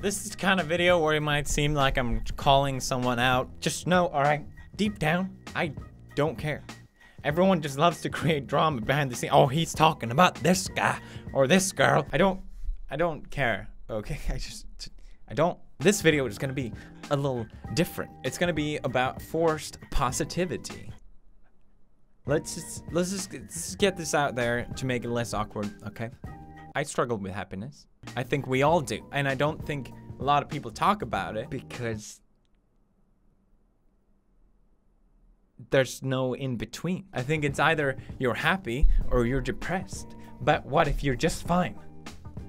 This is the kind of video where it might seem like I'm calling someone out. Just know, alright, deep down, I don't care. Everyone just loves to create drama behind the scene. Oh, he's talking about this guy or this girl. I don't care, okay? I don't. This video is gonna be a little different. It's gonna be about forced positivity. Let's just get this out there to make it less awkward, okay? I struggle with happiness. I think we all do. And I don't think a lot of people talk about it because there's no in between. I think it's either you're happy or you're depressed. But what if you're just fine?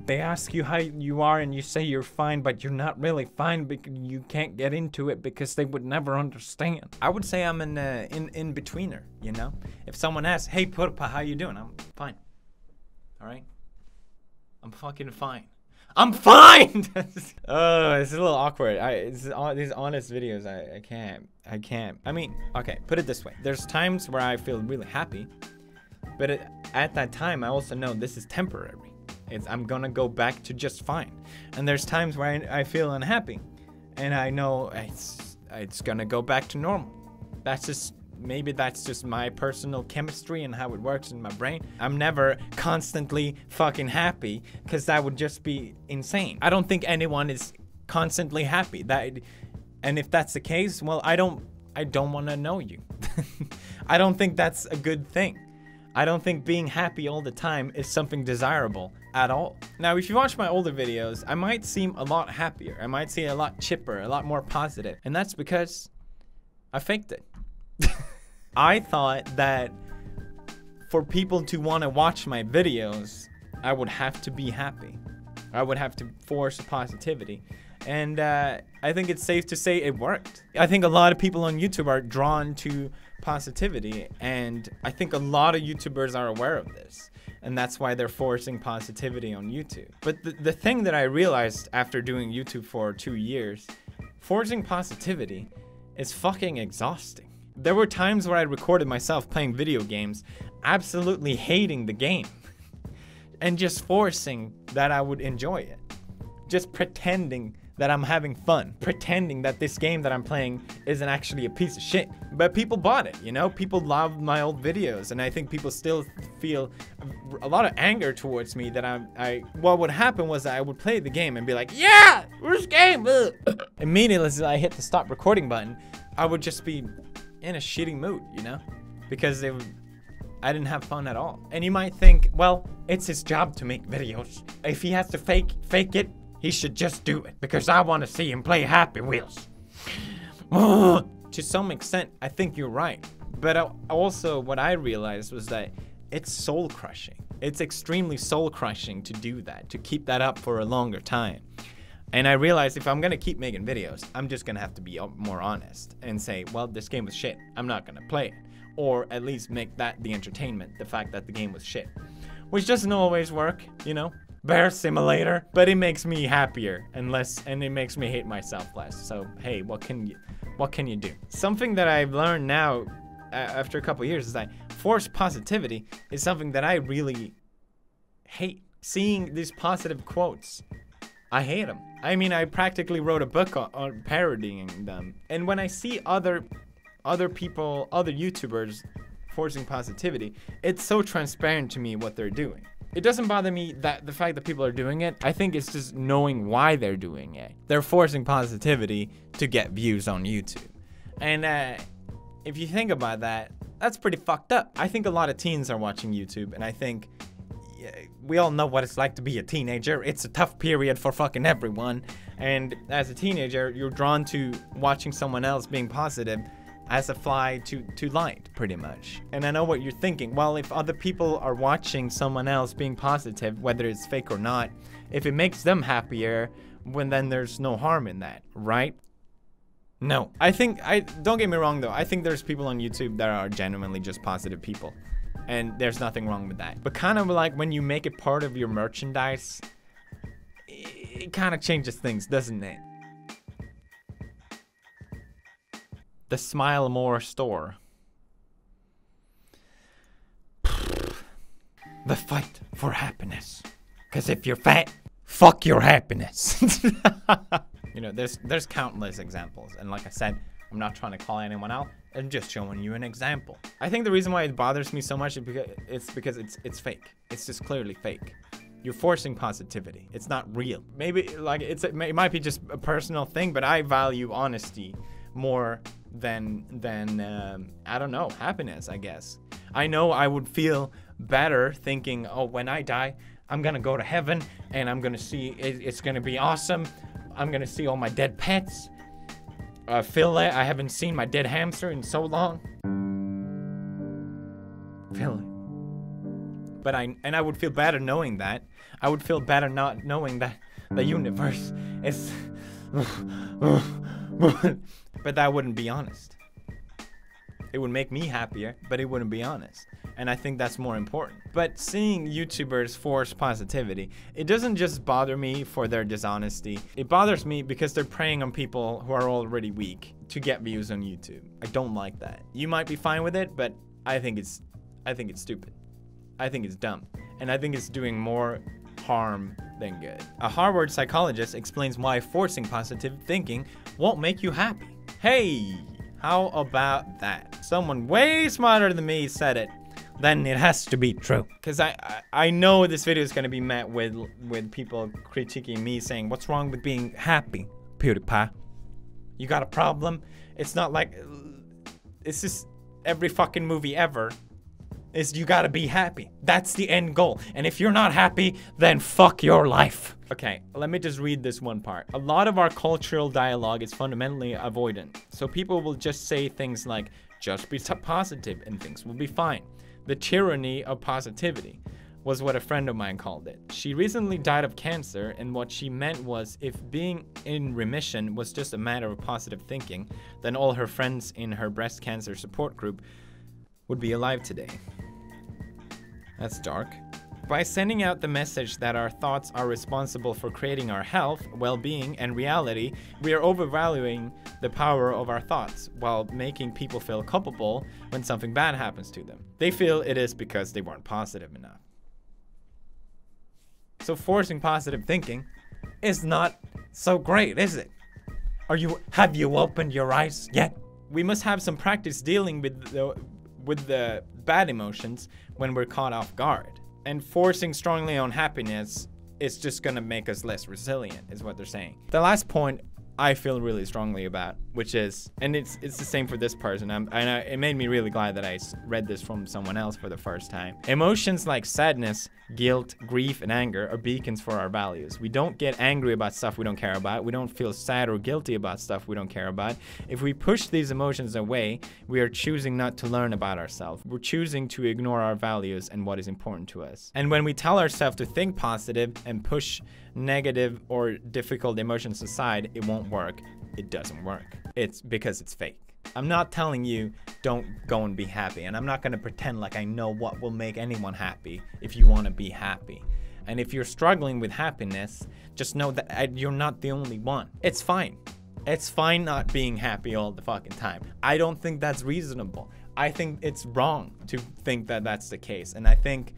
They ask you how you are and you say you're fine, but you're not really fine because you can't get into it because they would never understand. I would say I'm an in-betweener, you know? If someone asks, hey Purpa, how you doing? I'm fine, all right? I'm fucking fine. I'm fine! Oh, it's a little awkward. These honest videos, I can't. I mean, okay, put it this way. There's times where I feel really happy, but at that time, I also know this is temporary. I'm gonna go back to just fine. And there's times where I feel unhappy, and I know it's gonna go back to normal. Maybe that's just my personal chemistry and how it works in my brain. I'm never constantly fucking happy, because that would just be insane. I don't think anyone is constantly happy. And if that's the case, well, I don't want to know you. I don't think that's a good thing. I don't think being happy all the time is something desirable at all. Now, if you watch my older videos, I might seem a lot happier. I might seem a lot chipper, a lot more positive. And that's because I faked it. I thought that for people to want to watch my videos, I would have to be happy. I would have to force positivity. And I think it's safe to say it worked. I think a lot of people on YouTube are drawn to positivity, and I think a lot of YouTubers are aware of this, and that's why they're forcing positivity on YouTube. But the thing that I realized after doing YouTube for 2 years, forcing positivity is fucking exhausting. There were times where I recorded myself playing video games, absolutely hating the game, and just forcing that I would enjoy it. Just pretending that I'm having fun, pretending that this game that I'm playing isn't actually a piece of shit. But people bought it, you know? People loved my old videos, and I think people still feel a lot of anger towards me that what would happen was that I would play the game and be like, yeah, where's game? Immediately as I hit the stop recording button, I would just be in a shitty mood, you know? Because I didn't have fun at all. And you might think, well, it's his job to make videos. If he has to fake it, he should just do it, because I want to see him play Happy Wheels. To some extent, I think you're right. But also, what I realized was that it's soul crushing. It's extremely soul crushing to do that, to keep that up for a longer time. And I realized if I'm going to keep making videos, I'm just going to have to be more honest and say, well, this game was shit. I'm not going to play it. Or at least make that the entertainment, the fact that the game was shit. Which doesn't always work, you know? Bear Simulator, but it makes me happier and it makes me hate myself less. So hey, what can you do? Something that I've learned now after a couple years is that forced positivity is something that I really hate. Seeing these positive quotes, I hate them. I mean, I practically wrote a book on parodying them. And when I see other people, other YouTubers forcing positivity, it's so transparent to me what they're doing. It doesn't bother me that the fact that people are doing it. I think it's just knowing why they're doing it. They're forcing positivity to get views on YouTube. And if you think about that, that's pretty fucked up. I think a lot of teens are watching YouTube, and I think we all know what it's like to be a teenager. It's a tough period for fucking everyone. And as a teenager, you're drawn to watching someone else being positive as a fly to light, pretty much. And I know what you're thinking. Well, if other people are watching someone else being positive, whether it's fake or not, if it makes them happier, well, then there's no harm in that, right? No. Don't get me wrong though, I think there's people on YouTube that are genuinely just positive people. And there's nothing wrong with that. But kind of like when you make it part of your merchandise, it kind of changes things, doesn't it? The Smile More store. The fight for happiness. Because if you're fat, fuck your happiness. You know, there's countless examples, and like I said, I'm not trying to call anyone out. I'm just showing you an example. I think the reason why it bothers me so much is because it's fake. It's just clearly fake. You're forcing positivity. It's not real. Maybe like it might be just a personal thing, but I value honesty more than I don't know, happiness, I guess. I know I would feel better thinking, oh, when I die, I'm gonna go to heaven and I'm gonna see it's gonna be awesome. I'm gonna see all my dead pets. Phil, I haven't seen my dead hamster in so long. Phil. But I would feel better knowing that. I would feel better not knowing that the universe is but that wouldn't be honest. It would make me happier, but it wouldn't be honest. And I think that's more important. But seeing YouTubers force positivity, it doesn't just bother me for their dishonesty. It bothers me because they're preying on people who are already weak to get views on YouTube. I don't like that. You might be fine with it, but I think it's stupid. I think it's dumb. And I think it's doing more harm than good. A Harvard psychologist explains why forcing positive thinking won't make you happy. Hey, how about that? Someone way smarter than me said it. Then it has to be true. Because I know this video is going to be met with people critiquing me saying, what's wrong with being happy, PewDiePie? You got a problem? It's not like, it's just every fucking movie ever is you gotta be happy. That's the end goal. And if you're not happy, then fuck your life. Okay, let me just read this one part. A lot of our cultural dialogue is fundamentally avoidant. So people will just say things like, just be positive and things will be fine. The tyranny of positivity was what a friend of mine called it. She recently died of cancer, and what she meant was if being in remission was just a matter of positive thinking, then all her friends in her breast cancer support group would be alive today. That's dark. By sending out the message that our thoughts are responsible for creating our health, well-being, and reality, we are overvaluing the power of our thoughts while making people feel culpable when something bad happens to them. They feel it is because they weren't positive enough. So forcing positive thinking is not so great, is it? Have you opened your eyes yet? We must have some practice dealing with the bad emotions when we're caught off guard. And forcing strongly on happiness is just gonna make us less resilient, is what they're saying. The last point I feel really strongly about, which is, and it's the same for this person, it made me really glad that I read this from someone else for the first time. Emotions like sadness, guilt, grief, and anger are beacons for our values. We don't get angry about stuff we don't care about. We don't feel sad or guilty about stuff we don't care about. If we push these emotions away, we are choosing not to learn about ourselves. We're choosing to ignore our values and what is important to us. And when we tell ourselves to think positive and push negative or difficult emotions aside, it won't work. It doesn't work. It's because it's fake. I'm not telling you don't go and be happy, and I'm not going to pretend like I know what will make anyone happy if you want to be happy. And if you're struggling with happiness, just know that you're not the only one. It's fine. It's fine not being happy all the fucking time. I don't think that's reasonable. I think it's wrong to think that that's the case. And I think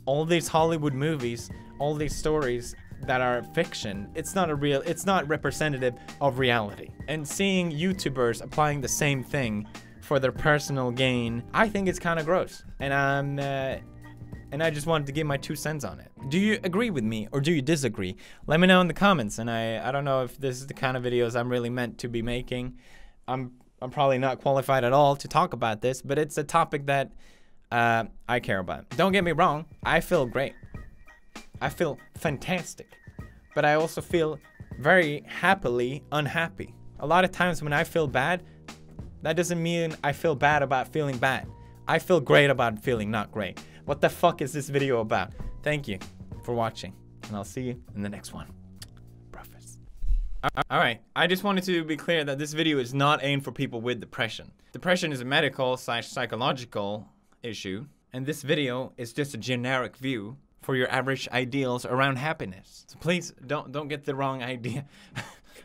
all these Hollywood movies, all these stories that are fiction, it's not representative of reality. And seeing YouTubers applying the same thing for their personal gain, I think it's kind of gross. And I just wanted to give my 2 cents on it. Do you agree with me or do you disagree? Let me know in the comments. And I don't know if this is the kind of videos I'm really meant to be making. I'm probably not qualified at all to talk about this, but it's a topic that I care about. Don't get me wrong, I feel great. I feel fantastic, but I also feel very happily unhappy. A lot of times when I feel bad, that doesn't mean I feel bad about feeling bad. I feel great about feeling not great. What the fuck is this video about? Thank you for watching, and I'll see you in the next one. Preface. Alright, I just wanted to be clear that this video is not aimed for people with depression. Depression is a medical/psychological issue, and this video is just a generic view for your average ideals around happiness. So please don't get the wrong idea.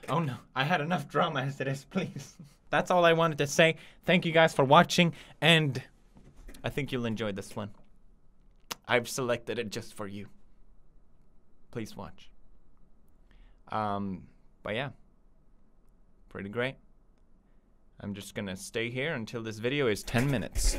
Oh no, I had enough drama as it is, please. That's all I wanted to say. Thank you guys for watching, and I think you'll enjoy this one. I've selected it just for you. Please watch. But yeah, pretty great. I'm just gonna stay here until this video is 10 minutes.